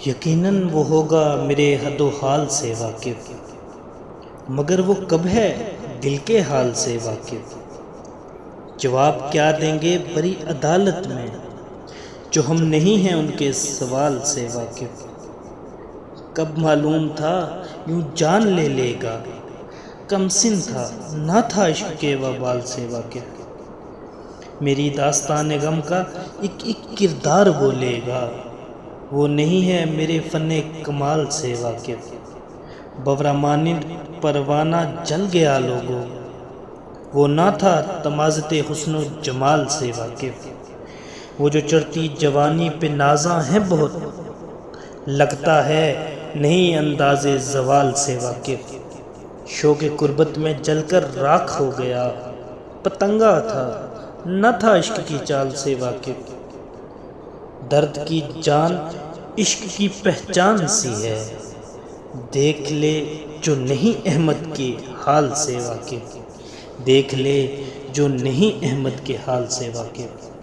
یقیناً وہ ہوگا میرے حد و حال سے واقف، مگر وہ کب ہے دل کے حال سے واقف؟ جواب کیا دیں گے بڑی عدالت میں جو ہم نہیں ہیں ان کے سوال سے واقف؟ کب معلوم تھا یوں جان لے لے گا، کم سن تھا نہ تھا عشق کے وبال سے واقف۔ میری داستان غم کا ایک ایک کردار بولے گا، وہ نہیں ہے میرے فن کمال سے واقف۔ بورا مانند پروانہ جل گیا لوگوں، وہ نہ تھا تمازت حسن و جمال سے واقف۔ وہ جو چڑھتی جوانی پہ نازاں ہیں بہت، لگتا ہے نہیں انداز زوال سے واقف۔ شوق قربت میں جل کر راکھ ہو گیا، پتنگا تھا نہ تھا عشق کی چال سے واقف۔ درد کی جان عشق کی پہچان سی ہے، دیکھ لے جو نہیں احمد کے حال سے واقف۔ دیکھ لے جو نہیں احمد کے حال سے واقف۔